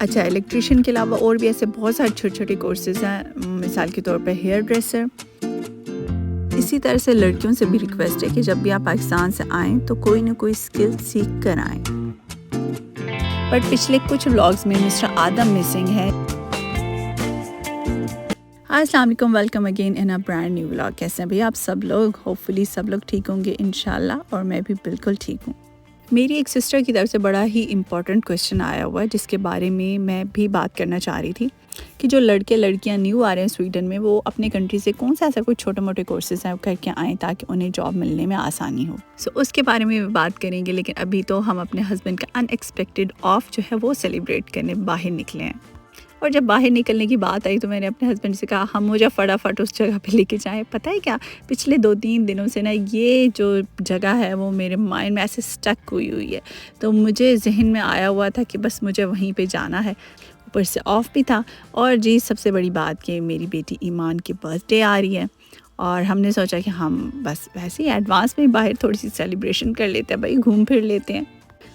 اچھا، الیکٹریشین کے علاوہ اور بھی ایسے بہت سارے چھوٹے چھوٹے کورسز ہیں، مثال کے طور پہ ہیئر ڈریسر۔ اسی طرح سے لڑکیوں سے بھی ریکویسٹ ہے کہ جب بھی آپ پاکستان سے آئیں تو کوئی نہ کوئی اسکل سیکھ کر آئیں۔ بٹ پچھلے کچھ ولاگز میں مسٹر آدم مسنگ ہے۔ السلام علیکم، welcome again in a brand new vlog. کیسے ہیں بھئی آپ سب لوگ؟ ہوپفلی سب لوگ ٹھیک ہوں گے انشاءاللہ، اور میں بھی بالکل ٹھیک ہوں۔ میری ایک سسٹر کی طرف سے بڑا ہی امپورٹنٹ کویشچن آیا ہوا ہے، جس کے بارے میں بھی بات کرنا چاہ رہی تھی کہ جو لڑکے لڑکیاں نیو آ رہے ہیں سویڈن میں، وہ اپنے کنٹری سے کون سا ایسا کوئی چھوٹے موٹے کورسز ہیں کر کے آئیں تاکہ انہیں جاب ملنے میں آسانی ہو۔ اس کے بارے میں بات کریں گے، لیکن ابھی تو ہم اپنے ہسبینڈ کا ان ایکسپیکٹڈ آف جو ہے وہ سیلیبریٹ کرنے باہر نکلے ہیں۔ اور جب باہر نکلنے کی بات آئی تو میں نے اپنے ہسبینڈ سے کہا ہم مجھے فٹافٹ اس جگہ پہ لے کے جائیں۔ پتہ ہے کیا، پچھلے 2-3 دنوں سے نا یہ جو جگہ ہے وہ میرے مائنڈ میں ایسے سٹک ہوئی ہے، تو مجھے ذہن میں آیا ہوا تھا کہ بس مجھے وہیں پہ جانا ہے۔ اوپر سے آف بھی تھا، اور جی سب سے بڑی بات کہ میری بیٹی ایمان کی برتھ ڈے آ رہی ہے، اور ہم نے سوچا کہ ہم بس ویسے ہی ایڈوانس میں باہر تھوڑی سی سیلیبریشن کر لیتے ہیں، بھائی گھوم پھر لیتے ہیں۔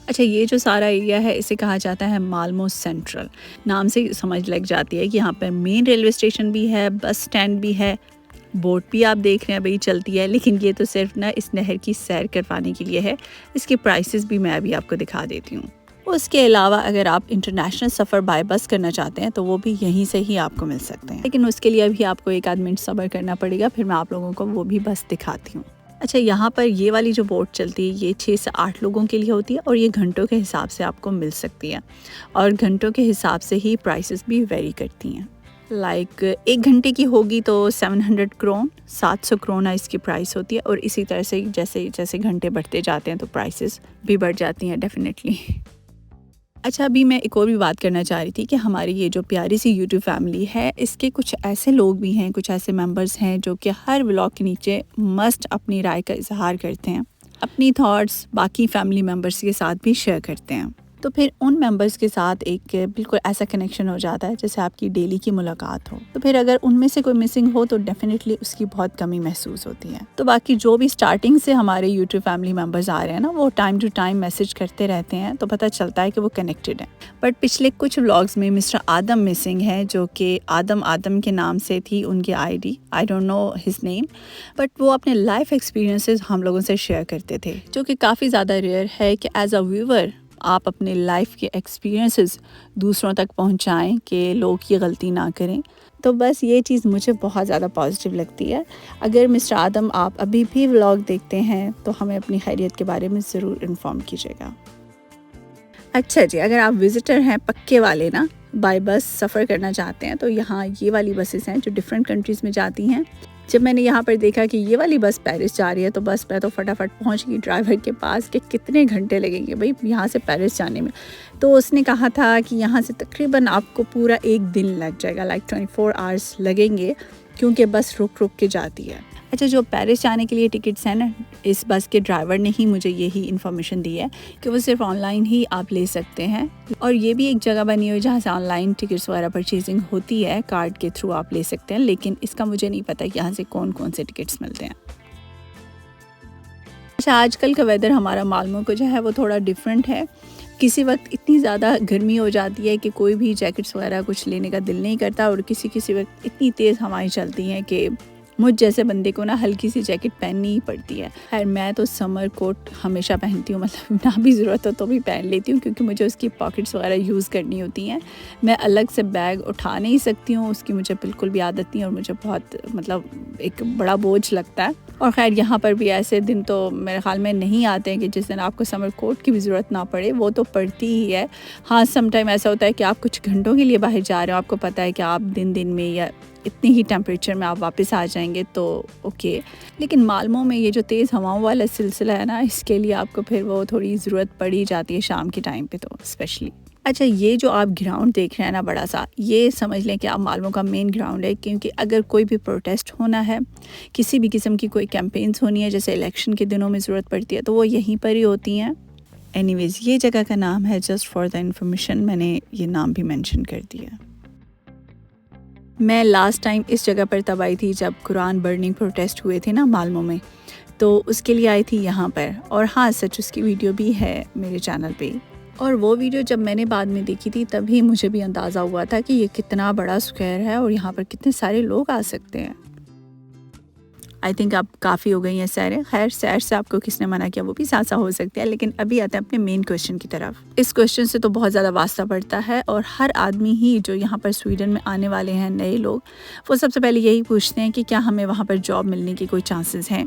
اچھا، یہ جو سارا ایریا ہے اسے کہا جاتا ہے مالمو سینٹرل۔ نام سے سمجھ لگ جاتی ہے کہ یہاں پہ مین ریلوے اسٹیشن بھی ہے، بس سٹینڈ بھی ہے، بوٹ بھی آپ دیکھ رہے ہیں بھئی چلتی ہے، لیکن یہ تو صرف نا اس نہر کی سیر کروانے کے لیے ہے۔ اس کے پرائسز بھی میں ابھی آپ کو دکھا دیتی ہوں۔ اس کے علاوہ اگر آپ انٹرنیشنل سفر بائی بس کرنا چاہتے ہیں تو وہ بھی یہیں سے ہی آپ کو مل سکتے ہیں، لیکن اس کے لیے ابھی آپ کو 1 منٹ صبر کرنا پڑے گا، پھر میں آپ لوگوں کو وہ بھی بس دکھاتی ہوں۔ اچھا، یہاں پر یہ والی جو بوٹ چلتی ہے یہ 6 سے 8 لوگوں کے لیے ہوتی ہے، اور یہ گھنٹوں کے حساب سے آپ کو مل سکتی ہے، اور گھنٹوں کے حساب سے ہی پرائسز بھی ویری کرتی ہیں۔ لائک 1 گھنٹے کی ہوگی تو 700 کرون، 700 کرونہ اس کی پرائس ہوتی ہے، اور اسی طرح سے جیسے جیسے گھنٹے بڑھتے جاتے ہیں تو پرائسز بھی بڑھ جاتی ہیں ڈیفینیٹلی۔ اچھا، ابھی میں ایک اور بھی بات کرنا چاہ رہی تھی کہ ہماری یہ جو پیاری سی یوٹیوب فیملی ہے، اس کے کچھ ایسے لوگ بھی ہیں، کچھ ایسے ممبرز ہیں جو کہ ہر ولاگ کے نیچے مسٹ اپنی رائے کا اظہار کرتے ہیں، اپنی تھاٹس باقی فیملی ممبرز کے ساتھ بھی شیئر کرتے ہیں، تو پھر ان ممبرز کے ساتھ ایک بالکل ایسا کنیکشن ہو جاتا ہے جیسے آپ کی ڈیلی کی ملاقات ہو۔ تو پھر اگر ان میں سے کوئی مسنگ ہو تو ڈیفینیٹلی اس کی بہت کمی محسوس ہوتی ہے۔ تو باقی جو بھی سٹارٹنگ سے ہمارے یوٹیوب فیملی ممبرز آ رہے ہیں نا، وہ ٹائم ٹو ٹائم میسج کرتے رہتے ہیں، تو پتہ چلتا ہے کہ وہ کنیکٹڈ ہیں۔ بٹ پچھلے کچھ ولاگز میں مسٹر آدم مسنگ ہے، جو کہ آدم کے نام سے تھی ان کی I D, I don't know his name, but وہ اپنے لائف ایکسپیرینسز ہم لوگوں سے شیئر کرتے تھے، جو کہ کافی زیادہ ریئر ہے کہ ایز اے ویور آپ اپنے لائف کے ایکسپیرینسز دوسروں تک پہنچائیں کہ لوگ یہ غلطی نہ کریں۔ تو بس یہ چیز مجھے بہت زیادہ پازیٹیو لگتی ہے۔ اگر مسٹر آدم آپ ابھی بھی ولاگ دیکھتے ہیں تو ہمیں اپنی خیریت کے بارے میں ضرور انفارم کیجیے گا۔ اچھا جی، اگر آپ وزٹر ہیں پکے والے نا، بائی بس سفر کرنا چاہتے ہیں، تو یہاں یہ والی بسیز ہیں جو ڈفرینٹ کنٹریز میں جاتی ہیں۔ جب میں نے یہاں پر دیکھا کہ یہ والی بس پیرس جا رہی ہے تو بس میں تو فٹافٹ پہنچ گئی ڈرائیور کے پاس کہ کتنے گھنٹے لگیں گے بھئی یہاں سے پیرس جانے میں۔ تو اس نے کہا تھا کہ یہاں سے تقریباً آپ کو پورا 1 دن لگ جائے گا، لائک 24 آورس لگیں گے، کیونکہ بس رک کے جاتی ہے۔ اچھا، جو پیرس جانے کے لیے ٹکٹس ہیں نا، اس بس کے ڈرائیور نے ہی مجھے یہی انفارمیشن دی ہے کہ وہ صرف آن لائن ہی آپ لے سکتے ہیں، اور یہ بھی ایک جگہ بنی ہوئی جہاں سے آن لائن ٹکٹس وغیرہ پرچیزنگ ہوتی ہے، کارڈ کے تھرو آپ لے سکتے ہیں، لیکن اس کا مجھے نہیں پتہ کہ یہاں سے کون سے ٹکٹس ملتے ہیں۔ اچھا، آج کل کا ویدر ہمارا مالمو کو جو ہے وہ تھوڑا ڈفرینٹ ہے۔ کسی وقت اتنی زیادہ گرمی ہو جاتی ہے کہ کوئی بھی جیکٹس وغیرہ کچھ لینے کا دل نہیں کرتا، اور کسی وقت اتنی تیز ہوائیں چلتی ہیں کہ مجھ جیسے بندے کو نا ہلکی سی جیکٹ پہننی ہی پڑتی ہے۔ خیر، میں تو سمر کوٹ ہمیشہ پہنتی ہوں، مطلب نہ بھی ضرورت ہو تو بھی پہن لیتی ہوں، کیونکہ مجھے اس کی پاکٹس وغیرہ یوز کرنی ہوتی ہیں۔ میں الگ سے بیگ اٹھا نہیں سکتی ہوں، اس کی مجھے بالکل بھی عادت نہیں، اور مجھے بہت مطلب ایک بڑا بوجھ لگتا ہے۔ اور خیر، یہاں پر بھی ایسے دن تو میرے خیال میں نہیں آتے ہیں کہ جس دن آپ کو سمر کوٹ کی بھی ضرورت نہ پڑے، وہ تو پڑتی ہی ہے۔ ہاں، سم ٹائم ایسا ہوتا ہے کہ آپ کچھ گھنٹوں کے لیے باہر جا رہے ہو، آپ کو پتہ ہے کہ آپ دن میں یا اتنی ہی ٹیمپریچر میں آپ واپس آ جائیں گے تو اوکے، لیکن مالمو میں یہ جو تیز ہواؤں والا سلسلہ ہے نا، اس کے لیے آپ کو پھر وہ تھوڑی ضرورت پڑ ہی جاتی ہے شام کے ٹائم پہ تو اسپیشلی۔ اچھا، یہ جو آپ گراؤنڈ دیکھ رہے ہیں نا بڑا سا، یہ سمجھ لیں کہ آپ مالمو کا مین گراؤنڈ ہے، کیونکہ اگر کوئی بھی پروٹیسٹ ہونا ہے، کسی بھی قسم کی کوئی کیمپینز ہونی ہے، جیسے الیکشن کے دنوں میں ضرورت پڑتی ہے، تو وہ یہیں پر ہی ہوتی ہیں۔ اینی ویز، یہ جگہ کا نام ہے، جسٹ فار دا انفارمیشن میں نے یہ نام بھی مینشن کر دیا۔ میں لاسٹ ٹائم اس جگہ پر تب آئی تھی جب قرآن برننگ پروٹیسٹ ہوئے تھے نا مالمو میں، تو اس کے لیے آئی تھی یہاں پر، اور ہاں سچ اس کی ویڈیو بھی ہے میرے چینل پہ۔ اور وہ ویڈیو جب میں نے بعد میں دیکھی تھی تبھی مجھے بھی اندازہ ہوا تھا کہ یہ کتنا بڑا اسکوائر ہے اور یہاں پر کتنے سارے لوگ آ سکتے ہیں۔ آئی تھنک اب کافی ہو گئی ہیں سیریں، خیر سیر سے آپ کو کس نے منع کیا، وہ بھی ساتھ ہو سکتے ہیں، لیکن ابھی آتے ہیں اپنے مین کویشچن کی طرف۔ اس کویشچن سے تو بہت زیادہ واسطہ پڑتا ہے، اور ہر آدمی ہی جو یہاں پر سویڈن میں آنے والے ہیں نئے لوگ، وہ سب سے پہلے یہی پوچھتے ہیں کہ کیا ہمیں وہاں پر جاب ملنے کی کوئی چانسز ہیں۔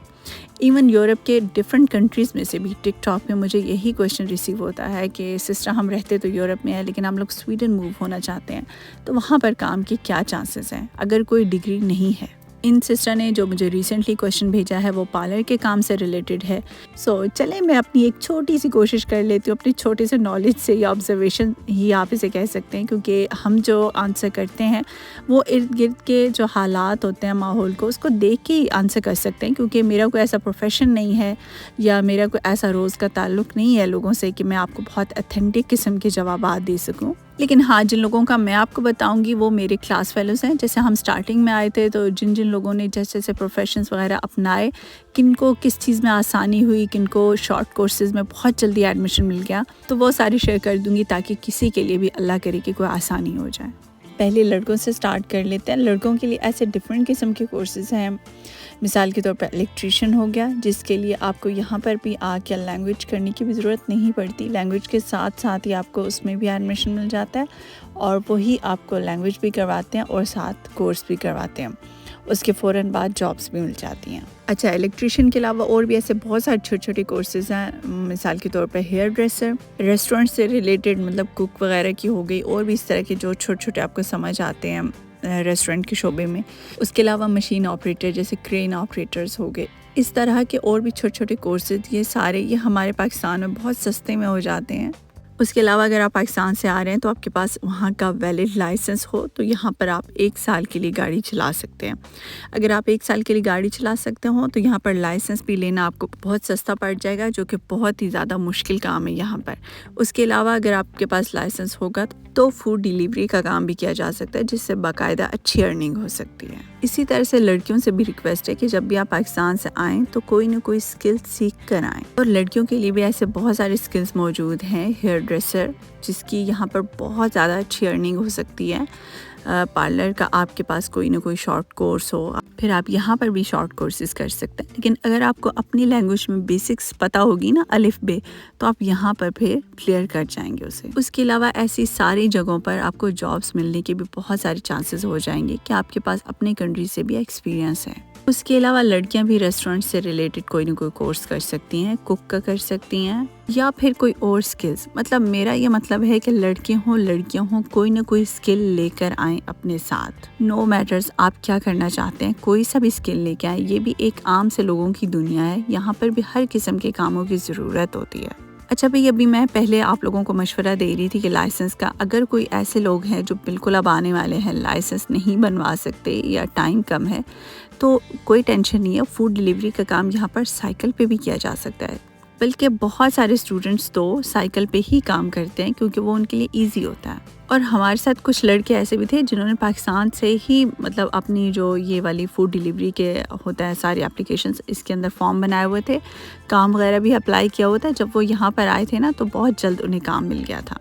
ایون یورپ کے ڈفرینٹ کنٹریز میں سے بھی ٹک ٹاک پہ مجھے یہی کویشچن ریسیو ہوتا ہے کہ سسٹر ہم رہتے تو یورپ میں ہیں لیکن ہم لوگ سویڈن موو ہونا چاہتے ہیں، تو وہاں پر کام کی کیا چانسز ہیں اگر کوئی ڈگری نہیں ہے۔ ان سسٹر نے جو مجھے ریسنٹلی کویشچن بھیجا ہے وہ پارلر کے کام سے ریلیٹڈ ہے۔ سو چلیں میں اپنی ایک چھوٹی سی کوشش کر لیتی ہوں، اپنی چھوٹے سے نالج سے یا آبزرویشن ہی آپ اسے کہہ سکتے ہیں، کیونکہ ہم جو آنسر کرتے ہیں وہ ارد گرد کے جو حالات ہوتے ہیں ماحول کو، اس کو دیکھ کے ہی آنسر کر سکتے ہیں، کیونکہ میرا کوئی ایسا پروفیشن نہیں ہے یا میرا کوئی ایسا روز کا تعلق نہیں ہے لوگوں سے کہ میں آپ کو بہت اتھینٹک قسم کے جوابات دے سکوں۔ لیکن ہاں، جن لوگوں کا میں آپ کو بتاؤں گی وہ میرے کلاس فیلوز ہیں۔ جیسے ہم سٹارٹنگ میں آئے تھے تو جن لوگوں نے جیسے پروفیشنز وغیرہ اپنائے، کن کو کس چیز میں آسانی ہوئی، کن کو شارٹ کورسز میں بہت جلدی ایڈمیشن مل گیا، تو وہ ساری شیئر کر دوں گی تاکہ کسی کے لیے بھی اللہ کرے کہ کوئی آسانی ہو جائے۔ پہلے لڑکوں سے سٹارٹ کر لیتے ہیں۔ لڑکوں کے لیے ایسے ڈفرینٹ قسم کے کورسز ہیں، مثال کے طور پر الیکٹریشین ہو گیا، جس کے لیے آپ کو یہاں پر بھی آ کے لینگویج کرنے کی بھی ضرورت نہیں پڑتی، لینگویج کے ساتھ ساتھ ہی آپ کو اس میں بھی ایڈمیشن مل جاتا ہے، اور وہی آپ کو لینگویج بھی کرواتے ہیں اور ساتھ کورس بھی کرواتے ہیں، اس کے فوراً بعد جابس بھی مل جاتی ہیں۔ اچھا، الیکٹریشین کے علاوہ اور بھی ایسے بہت سارے چھوٹے چھوٹے کورسز ہیں، مثال کے طور پر ہیئر ڈریسر، ریسٹورنٹ سے ریلیٹڈ مطلب کوک وغیرہ کی ہو گئی، اور بھی اس طرح کے جو چھوٹے چھوٹے آپ کو سمجھ آتے ہیں ریسٹورنٹ کے شعبے میں۔ اس کے علاوہ مشین آپریٹر جیسے کرین آپریٹرز ہو گئے، اس طرح کے اور بھی چھوٹے چھوٹے کورسز، یہ سارے یہ ہمارے پاکستان میں بہت سستے میں ہو جاتے ہیں۔ اس کے علاوہ اگر آپ پاکستان سے آ رہے ہیں تو آپ کے پاس وہاں کا ویلڈ لائسنس ہو تو یہاں پر آپ 1 سال کے لیے گاڑی چلا سکتے ہیں۔ اگر آپ 1 سال کے لیے گاڑی چلا سکتے ہوں تو یہاں پر لائسنس بھی لینا آپ کو بہت سستا پڑ جائے گا، جو کہ بہت ہی زیادہ مشکل کام ہے یہاں پر۔ اس کے علاوہ اگر آپ کے پاس لائسنس ہوگا تو فوڈ ڈیلیوری کا کام بھی کیا جا سکتا ہے، جس سے باقاعدہ اچھی ارننگ ہو سکتی ہے۔ اسی طرح سے لڑکیوں سے بھی ریکویسٹ ہے کہ جب بھی آپ پاکستان سے آئیں تو کوئی نہ کوئی اسکل سیکھ کر آئیں، اور لڑکیوں کے لیے بھی ایسے بہت سارے اسکلز موجود ہیں۔ ہیئر ڈریسر، جس کی یہاں پر بہت زیادہ اچھی ارننگ ہو سکتی ہے۔ پارلر کا آپ کے پاس کوئی نہ کوئی شارٹ کورس ہو، پھر آپ یہاں پر بھی شارٹ کورسز کر سکتے ہیں، لیکن اگر آپ کو اپنی لینگویج میں بیسکس پتہ ہوگی نا، الف بے، تو آپ یہاں پر پھر کلیئر کر جائیں گے اسے۔ اس کے علاوہ ایسی ساری جگہوں پر آپ کو جابس ملنے کے بھی بہت سارے چانسز ہو جائیں گے کہ آپ کے پاس اپنے کنٹری سے بھی ایکسپیرینس ہے۔ اس کے علاوہ لڑکیاں بھی ریسٹورنٹ سے ریلیٹڈ کوئی نہ کوئی کورس کر سکتی ہیں، کوک کا کر سکتی ہیں، یا پھر کوئی اور سکلز۔ مطلب میرا یہ مطلب ہے کہ لڑکے ہوں لڑکیاں ہوں، کوئی نہ کوئی سکل لے کر آئیں اپنے ساتھ۔ نو میٹرز آپ کیا کرنا چاہتے ہیں، کوئی سا بھی سکل لے کے آئیں۔ یہ بھی ایک عام سے لوگوں کی دنیا ہے، یہاں پر بھی ہر قسم کے کاموں کی ضرورت ہوتی ہے۔ اچھا بھئی، ابھی میں پہلے آپ لوگوں کو مشورہ دے رہی تھی کہ لائسنس کا، اگر کوئی ایسے لوگ ہیں جو بالکل اب آنے والے ہیں، لائسنس نہیں بنوا سکتے یا ٹائم کم ہے، تو کوئی ٹینشن نہیں ہے، فوڈ ڈیلیوری کا کام یہاں پر سائیکل پہ بھی کیا جا سکتا ہے۔ بلکہ بہت سارے اسٹوڈنٹس تو سائیکل پہ ہی کام کرتے ہیں کیونکہ وہ ان کے لیے ایزی ہوتا ہے۔ اور ہمارے ساتھ کچھ لڑکے ایسے بھی تھے جنہوں نے پاکستان سے ہی مطلب اپنی جو یہ والی فوڈ ڈیلیوری کے ہوتا ہے ساری اپلیکیشنز، اس کے اندر فارم بنائے ہوئے تھے، کام وغیرہ بھی اپلائی کیا ہوا تھا۔ جب وہ یہاں پر آئے تھے نا تو بہت جلد انہیں کام مل گیا تھا۔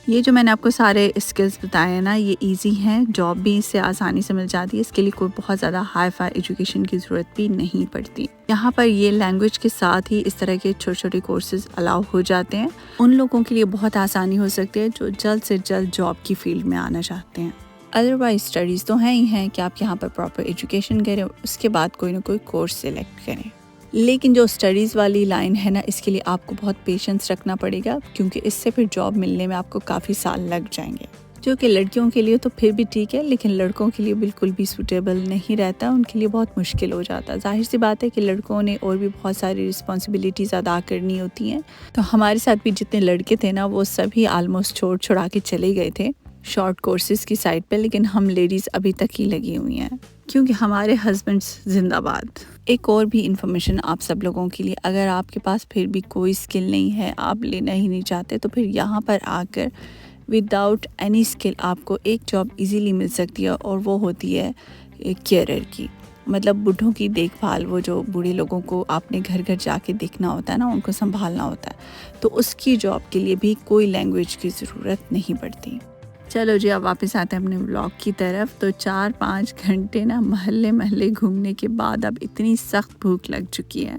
یہ جو میں نے آپ کو سارے اسکلز بتائے ہیں نا، یہ ایزی ہیں، جاب بھی اس سے آسانی سے مل جاتی ہے، اس کے لیے کوئی بہت زیادہ ہائی فائی ایجوکیشن کی ضرورت بھی نہیں پڑتی۔ یہاں پر یہ لینگویج کے ساتھ ہی اس طرح کے چھوٹے چھوٹے کورسز الاؤ ہو جاتے ہیں، ان لوگوں کے لیے بہت آسانی ہو سکتی ہے جو جلد سے جلد جاب کی فیلڈ میں آنا چاہتے ہیں۔ ادروائز اسٹڈیز تو ہیں ہی ہیں کہ آپ یہاں پر پراپر ایجوکیشن کریں، اس کے بعد کوئی نہ کوئی کورس سلیکٹ کریں، لیکن جو اسٹڈیز والی لائن ہے نا، اس کے لیے آپ کو بہت پیشنس رکھنا پڑے گا، کیونکہ اس سے پھر جاب ملنے میں آپ کو کافی سال لگ جائیں گے، جو کہ لڑکیوں کے لیے تو پھر بھی ٹھیک ہے، لیکن لڑکوں کے لیے بالکل بھی سوٹیبل نہیں رہتا، ان کے لیے بہت مشکل ہو جاتا ہے۔ ظاہر سی بات ہے کہ لڑکوں نے اور بھی بہت ساری رسپانسبلٹیز ادا کرنی ہوتی ہیں، تو ہمارے ساتھ بھی جتنے لڑکے تھے نا، وہ سبھی آلموسٹ چھوڑا کے چلے گئے تھے شارٹ کورسز کی سائٹ پہ، لیکن ہم لیڈیز ابھی تک ہی لگی ہوئی ہیں کیونکہ ہمارے ہسبینڈز زندہ باد۔ ایک اور بھی انفارمیشن آپ سب لوگوں کے لیے، اگر آپ کے پاس پھر بھی کوئی اسکل نہیں ہے، آپ لینا ہی نہیں چاہتے، تو پھر یہاں پر آ کر وداؤٹ اینی اسکل آپ کو ایک جاب ایزیلی مل سکتی ہے، اور وہ ہوتی ہے کیئرر کی۔ مطلب بوڑھوں کی دیکھ بھال، وہ جو بوڑھے لوگوں کو آپ نے گھر گھر جا کے دیکھنا ہوتا ہے نا، ان کو سنبھالنا ہوتا ہے، تو اس کی جاب کے لیے بھی کوئی لینگویج کی ضرورت نہیں پڑتی۔ چلو جی، اب واپس آتے ہیں اپنے ولاگ کی طرف۔ تو 4-5 گھنٹے نا محلے محلے گھومنے کے بعد اب اتنی سخت بھوک لگ چکی ہے۔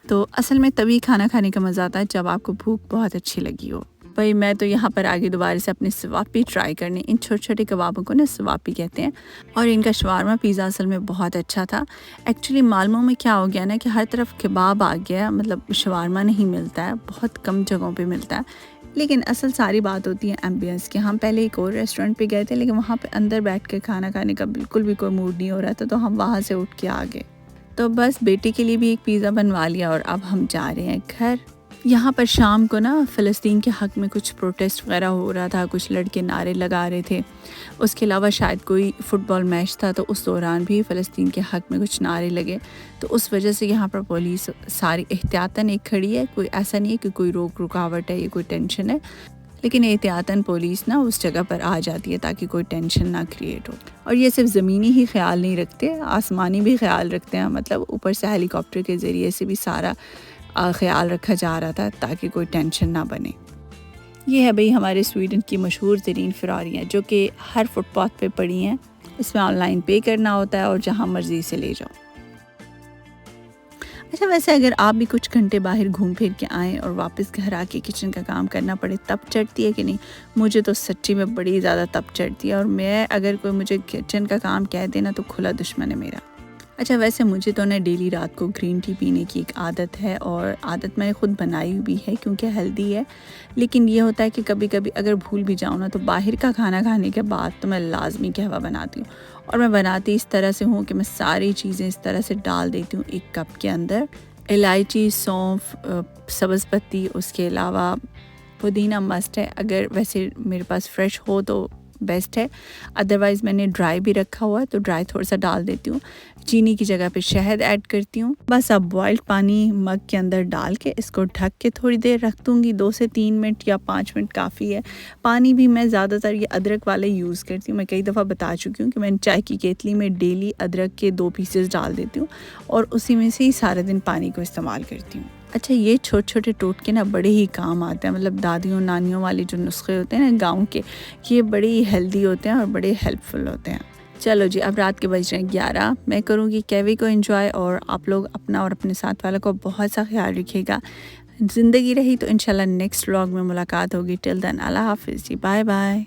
تو اصل میں تبھی کھانا کھانے کا مزہ آتا ہے جب آپ کو بھوک بہت اچھی لگی ہو۔ بھائی میں تو یہاں پر آگے دوبارہ سے اپنے سواپی ٹرائی کرنے، ان چھوٹے چھوٹے کبابوں کو نا سواپی کہتے ہیں، اور ان کا شوارما پیزا اصل میں بہت اچھا تھا۔ ایکچولی معلوموں میں کیا ہو گیا نا کہ ہر طرف کباب آ گیا، مطلب شوارما نہیں ملتا ہے، بہت کم جگہوں پہ ملتا ہے۔ لیکن اصل ساری بات ہوتی ہے ایمبینس کی۔ ہم پہلے ایک اور ریسٹورنٹ پہ گئے تھے، لیکن وہاں پہ اندر بیٹھ کے کھانا کھانے کا بالکل بھی کوئی موڈ نہیں ہو رہا تھا، تو ہم وہاں سے اٹھ کے آ گئے۔ تو بس بیٹے کے لیے بھی ایک پیزا بنوا لیا اور اب ہم جا رہے ہیں گھر۔ یہاں پر شام کو نا فلسطین کے حق میں کچھ پروٹیسٹ وغیرہ ہو رہا تھا، کچھ لڑکے نعرے لگا رہے تھے۔ اس کے علاوہ شاید کوئی فٹ بال میچ تھا، تو اس دوران بھی فلسطین کے حق میں کچھ نعرے لگے، تو اس وجہ سے یہاں پر پولیس ساری احتیاطاً ایک کھڑی ہے۔ کوئی ایسا نہیں ہے کہ کوئی رکاوٹ ہے یا کوئی ٹینشن ہے، لیکن احتیاطاً پولیس نا اس جگہ پر آ جاتی ہے تاکہ کوئی ٹینشن نہ کریٹ ہو۔ اور یہ صرف زمینی ہی خیال نہیں رکھتے، آسمانی بھی خیال رکھتے ہیں، مطلب اوپر سے ہیلی کاپٹر کے ذریعے سے بھی سارا خیال رکھا جا رہا تھا تاکہ کوئی ٹینشن نہ بنے۔ یہ ہے بھئی ہمارے سویڈن کی مشہور ترین فراریاں، جو کہ ہر فٹ پاتھ پہ پڑی ہیں۔ اس میں آن لائن پے کرنا ہوتا ہے اور جہاں مرضی سے لے جاؤ۔ اچھا، ویسے اگر آپ بھی کچھ گھنٹے باہر گھوم پھر کے آئیں اور واپس گھر آ کے کچن کا کام کرنا پڑے، تب چڑھتی ہے کہ نہیں؟ مجھے تو سچی میں بڑی زیادہ تب چڑھتی ہے، اور میں اگر کوئی مجھے کچن کا کام کہہ دینا تو کھلا دشمن ہے میرا۔ اچھا، ویسے مجھے تو نا ڈیلی رات کو گرین ٹی پینے کی ایک عادت ہے، اور عادت میں نے خود بنائی بھی ہے کیونکہ ہیلدی ہے، لیکن یہ ہوتا ہے کہ کبھی کبھی اگر بھول بھی جاؤں نا، تو باہر کا کھانا کھانے کے بعد تو میں لازمی قہوہ بناتی ہوں، اور میں بناتی اس طرح سے ہوں کہ میں ساری چیزیں اس طرح سے ڈال دیتی ہوں ایک کپ کے اندر۔ الائچی، سونف، سبز پتی، اس کے علاوہ پودینہ مسٹ ہے، اگر ویسے میرے پاس فریش ہو تو بیسٹ ہے، ادروائز میں نے ڈرائی بھی رکھا ہوا ہے تو ڈرائی تھوڑا سا ڈال دیتی ہوں۔ چینی کی جگہ پہ شہد ایڈ کرتی ہوں۔ بس اب بوائلڈ پانی مگ کے اندر ڈال کے اس کو ڈھک کے تھوڑی دیر رکھ دوں گی، 2 سے 3 منٹ یا 5 منٹ کافی ہے۔ پانی بھی میں زیادہ تر یہ ادرک والے یوز کرتی ہوں، میں کئی دفعہ بتا چکی ہوں کہ میں چائے کی کیتلی میں ڈیلی ادرک کے 2 پیسز ڈال دیتی ہوں، اور اسی میں سے ہی سارے دن پانی کو استعمال کرتی ہوں۔ اچھا، یہ چھوٹے چھوٹے ٹوٹکے نا بڑے ہی کام آتے ہیں، مطلب دادیوں نانیوں والے جو نسخے ہوتے ہیں نا گاؤں کے، یہ بڑے ہی ہیلدی ہوتے ہیں اور بڑے ہیلپ فل ہوتے ہیں۔ چلو جی، اب رات کے بج رہے ہیں 11، میں کروں گی کیوے کو انجوائے، اور آپ لوگ اپنا اور اپنے ساتھ والوں کو بہت سا خیال رکھیے گا۔ زندگی رہی تو انشاءاللہ نیکسٹ ولاگ میں ملاقات ہوگی۔ ٹل دین اللہ حافظ جی، بائے بائے۔